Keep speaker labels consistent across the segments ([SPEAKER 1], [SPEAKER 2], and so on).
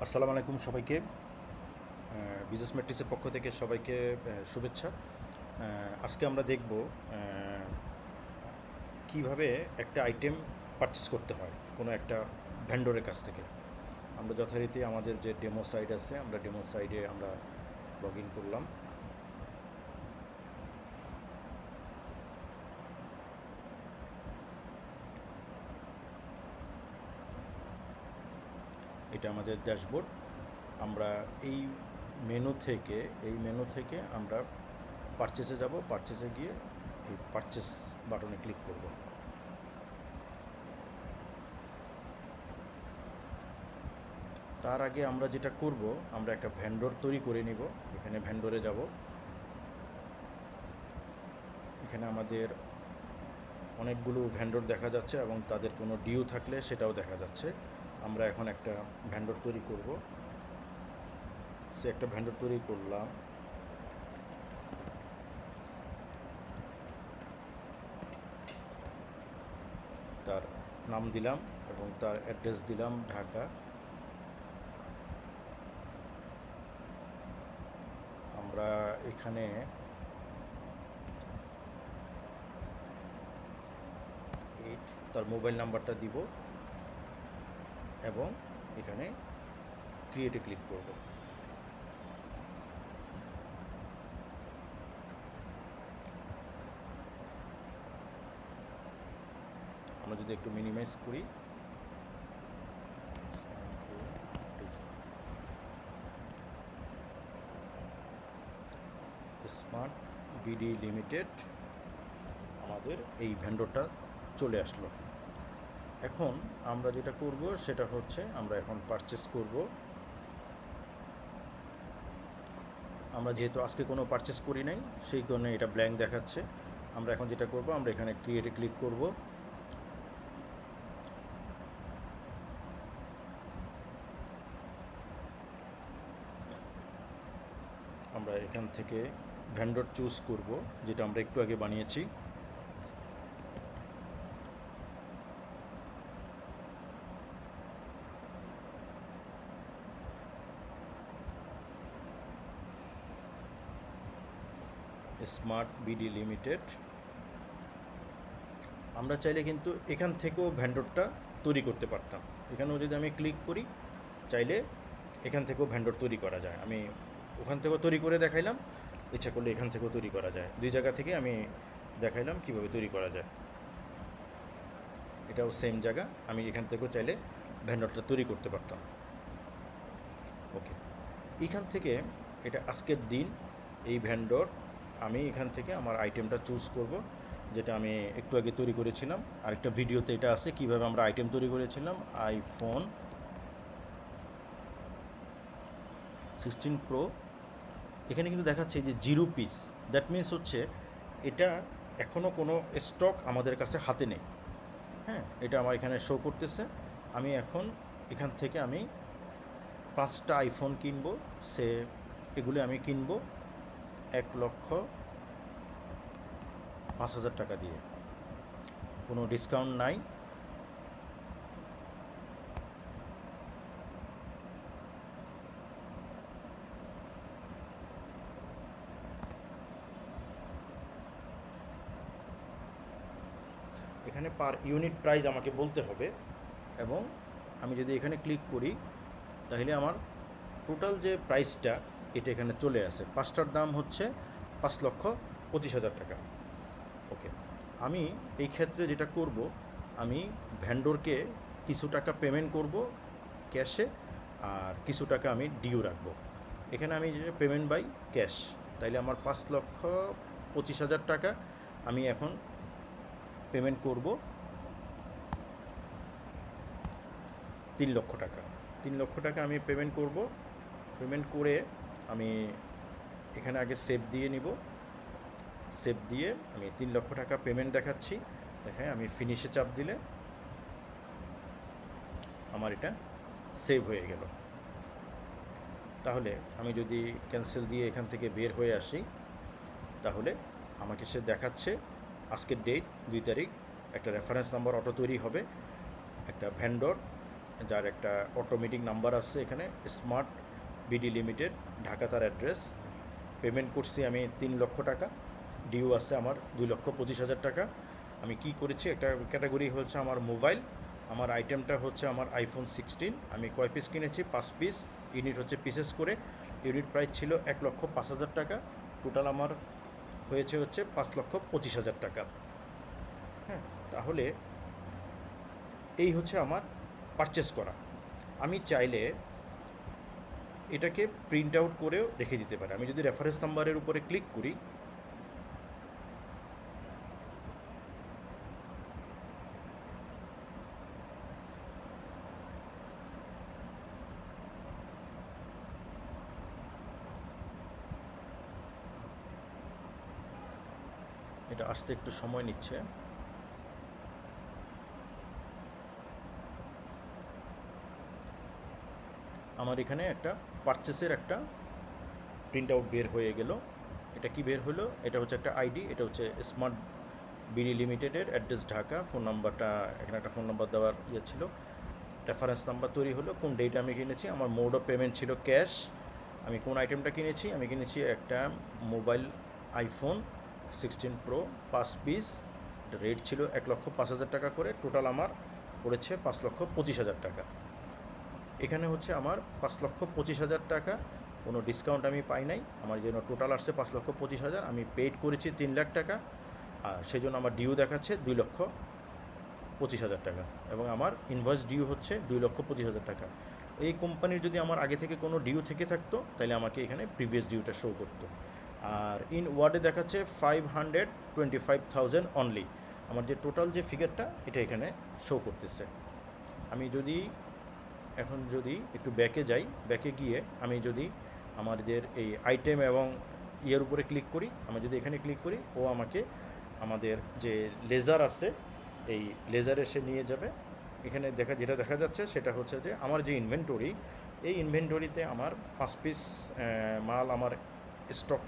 [SPEAKER 1] আসসালামু আলাইকুম সবাইকে। বিজনেস ম্যাট্রিক্সের পক্ষ থেকে সবাইকে শুভেচ্ছা। আজকে আমরা দেখব কিভাবে একটা আইটেম পারচেস করতে হয় কোনো একটা ভেন্ডরের কাছ থেকে। আমরা যথারীতি আমাদের যে ডেমো সাইট আছে, আমরা ডেমো সাইডে আমরা লগ ইন করলাম। এটা আমাদের ড্যাশবোর্ড। আমরা এই মেনু থেকে আমরা পারচেসে যাব। পারচেসে গিয়ে এই পারচেস বাটনে ক্লিক করব। তার আগে আমরা যেটা করব, আমরা একটা ভেন্ডর তৈরি করে নিব। এখানে ভেন্ডরে যাব। এখানে আমাদের অনেকগুলো ভেন্ডর দেখা যাচ্ছে এবং তাদের কোনো ডিউ থাকলে সেটাও দেখা যাচ্ছে। আমরা এখন একটা ভেন্ডর তৈরি করব। একটা ভেন্ডর তৈরি করলাম। তার নাম দিলাম এবং তার অ্যাড্রেস দিলাম ঢাকা। আমরা এখানে তার মোবাইল নাম্বারটা দিব এবং এখানে ক্রিয়েটে ক্লিক করব। আমরা যদি একটু মিনিমাইজ করি, স্মার্ট বিডি লিমিটেড, আমাদের এই ভেন্ডরটা চলে আসলো। এখন আমরা যেটা করব সেটা হচ্ছে আমরা এখন পারচেস করব। আমরা যেহেতু আজকে কোনো পারচেস করি নাই, সেই কারণে এটা ব্ল্যাঙ্ক দেখাচ্ছে। আমরা এখন যেটা করব, আমরা এখানে ক্রিয়েটে ক্লিক করব। আমরা এখান থেকে ভেন্ডর চুজ করব, যেটা আমরা একটু আগে বানিয়েছি। Smart BD limited. আমরা চাইলে কিন্তু এখান থেকেও ভেন্ডরটা তৈরি করতে পারতাম। এখানেও যদি আমি ক্লিক করি, চাইলে এখান থেকেও ভেন্ডর তৈরি করা যায়। আমি ওখান থেকেও তৈরি করে দেখাইলাম, ইচ্ছা করলে এখান থেকেও তৈরি করা যায়। দুই জায়গা থেকে আমি দেখাইলাম কীভাবে তৈরি করা যায়। এটাও সেম জায়গা, আমি এখান থেকেও চাইলে ভেন্ডরটা তৈরি করতে পারতাম। ওকে, এখান থেকে এটা আজকের দিন, এই ভেন্ডর আমি এখান থেকে আমার আইটেমটা চুজ করব, যেটা আমি একটু আগে তৈরি করেছিলাম। আরেকটা ভিডিওতে এটা আছে কিভাবে আমরা আইটেম তৈরি করেছিলাম। IPhone 16 pro. এখানে কিন্তু দেখাচ্ছে যে 0 পিস। দ্যাট মিনস হচ্ছে এটা এখনও কোনো স্টক আমাদের কাছে হাতে নেই। হ্যাঁ, এটা আমার এখানে শো করতেছে। আমি এখন এখান থেকে আমি 5টা আইফোন কিনবো। এগুলি আমি কিনবো 1,05,000 টাকা দিয়ে। কোনো ডিসকাউন্ট নাই। এখানে পার ইউনিট প্রাইস আমাকে বলতে হবে এবং আমি যদি এখানে ক্লিক করি, তাহলে আমার টোটাল যে প্রাইসটা এটা এখানে চলে আসে। 5টার দাম হচ্ছে 5,25,000 টাকা। ওকে, আমি এই ক্ষেত্রে যেটা করব, আমি ভেন্ডরকে কিছু টাকা পেমেন্ট করব ক্যাশে, আর কিছু টাকা আমি ডিউ রাখবো। এখানে আমি যে পেমেন্ট বাই ক্যাশ, তাইলে আমার 5,25,000 টাকা আমি এখন পেমেন্ট করব 3 লক্ষ টাকা। 3 লক্ষ টাকা আমি পেমেন্ট করব। পেমেন্ট করে আমি এখানে আগে সেভ দিয়ে নিব। সেভ দিয়ে আমি 3 লক্ষ টাকা পেমেন্ট দেখাচ্ছি। দেখায় আমি ফিনিশে চাপ দিলে আমার এটা সেভ হয়ে গেল। তাহলে আমি যদি ক্যান্সেল দিয়ে এখান থেকে বের হয়ে আসি, তাহলে আমাকে সে দেখাচ্ছে আজকের ডেট 2 তারিখ, একটা রেফারেন্স নাম্বার অটো তৈরি হবে, একটা ভেন্ডর যার একটা অটোমেটিক নাম্বার আছে এখানে, স্মার্ট বিডি লিমিটেড, ঢাকা তার অ্যাড্রেস। পেমেন্ট করছি আমি 3 লক্ষ টাকা, ডিউ আছে আমার 2,25,000 টাকা। আমি কি করেছি, একটা ক্যাটাগরি হচ্ছে আমার মোবাইল, আমার আইটেমটা হচ্ছে আমার আইফোন 16। আমি কয় পিস কিনেছি? 5 পিস। ইউনিট হচ্ছে পিসেস করে। ইউনিট প্রাইস ছিল 1,05,000 টাকা। টোটাল আমার হয়েছে হচ্ছে 5,25,000 টাকা। হ্যাঁ, তাহলে এই হচ্ছে আমার পারচেস করা। আমি চাইলে এটাকে প্রিন্ট আউট করেও রেখে দিতে পারি। আমি যদি রেফারেন্স নাম্বারের উপরে ক্লিক করি, এটা আসতে একটু সময় নিচ্ছে। আমার এখানে একটা পারচেসের একটা প্রিন্ট আউট বের হয়ে গেল। এটা কি বের হলো? এটা হচ্ছে একটা আইডি, এটা হচ্ছে স্মার্ট বিডি লিমিটেডের, অ্যাড্রেস ঢাকা, ফোন নাম্বারটা এখানে একটা ফোন নাম্বার দেওয়ার ইয়ে ছিল, রেফারেন্স নাম্বার তৈরি হলো, কোন ডেটে আমি কিনেছি, আমার মোড অফ পেমেন্ট ছিল ক্যাশ, আমি কোন আইটেমটা কিনেছি, আমি কিনেছি একটা মোবাইল আইফোন 16 প্রো 5 পিস, এটা রেট ছিল 1,05,000 টাকা করে, টোটাল আমার পড়েছে 5,25,000 টাকা। এখানে হচ্ছে আমার 5,25,000 টাকা, কোনো ডিসকাউন্ট আমি পাই নাই, আমার যেন টোটাল আসছে 5,25,000, আমি পেইড করেছি 3 লাখ টাকা, আর সেই জন্য আমার ডিউ দেখাচ্ছে 2,25,000 টাকা, এবং আমার ইনভয়েস ডিউ হচ্ছে 2,25,000 টাকা। এই কোম্পানির যদি আমার আগে থেকে কোনো ডিউ থেকে থাকতো তাহলে আমাকে এখানে প্রিভিয়াস ডিউটা শো করতো। আর ইন ওয়ার্ডে দেখাচ্ছে 525,000 অনলি, আমার যে টোটাল যে ফিগারটা এটা এখানে শো করতেছে। আমি যদি এখন যদি একটু ব্যাকে যাই, ব্যাকে গিয়ে আমি যদি আমাদের এই আইটেম এবং ইয়ের উপরে ক্লিক করি, আমি যদি এখানে ক্লিক করি, ও আমাকে আমাদের যে লেজার আছে এই লেজারে সে নিয়ে যাবে। এখানে যেটা দেখা যাচ্ছে সেটা হচ্ছে যে আমার যে ইনভেন্টরি, এই ইনভেন্টরিতে আমার 5 পিস মাল আমার স্টক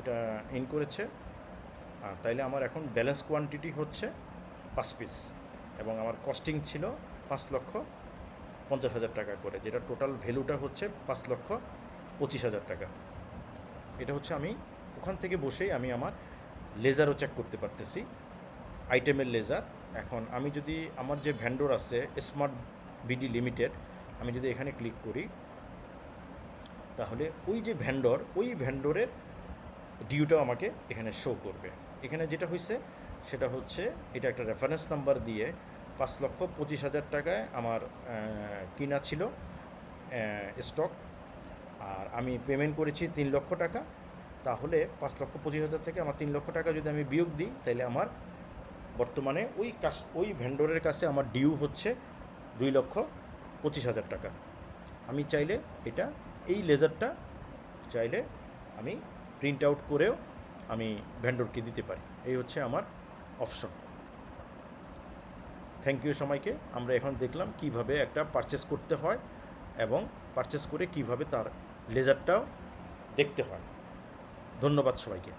[SPEAKER 1] এটা ইন করেছে। আর তাইলে আমার এখন ব্যালেন্স কোয়ান্টিটি হচ্ছে 5 পিস, এবং আমার কস্টিং ছিল 5,50,000 টাকা করে, যেটা টোটাল ভ্যালুটা হচ্ছে 5,25,000 টাকা। এটা হচ্ছে আমি ওখান থেকে বসেই আমি আমার লেজারও চেক করতে পারতেছি, আইটেমের লেজার। এখন আমি যদি আমার যে ভেন্ডর আছে স্মার্ট বিডি লিমিটেড, আমি যদি এখানে ক্লিক করি, তাহলে ওই যে ভেন্ডর, ওই ভেন্ডরের ডিউটাও আমাকে এখানে শো করবে। এখানে যেটা হয়েছে সেটা হচ্ছে এটা একটা রেফারেন্স নাম্বার দিয়ে 5,25,000 টাকায় আমার কিনা ছিল স্টক, আর আমি পেমেন্ট করেছি 3 লক্ষ টাকা। তাহলে 5,25,000 থেকে আমার 3 লক্ষ টাকা যদি আমি বিয়োগ দিই, তাহলে আমার বর্তমানে ওই ভেন্ডরের কাছে আমার ডিউ হচ্ছে 2,25,000 টাকা। আমি চাইলে এই লেজারটা চাইলে আমি প্রিন্ট আউট করেও আমি ভেন্ডরকে দিতে পারি। এই হচ্ছে আমার অপশন। থ্যাংক ইউ সবাইকে। আমরা এখন দেখলাম কিভাবে একটা পারচেস করতে হয় এবং পারচেস করে কিভাবে তার লেজারটাও দেখতে হয়। ধন্যবাদ সবাইকে।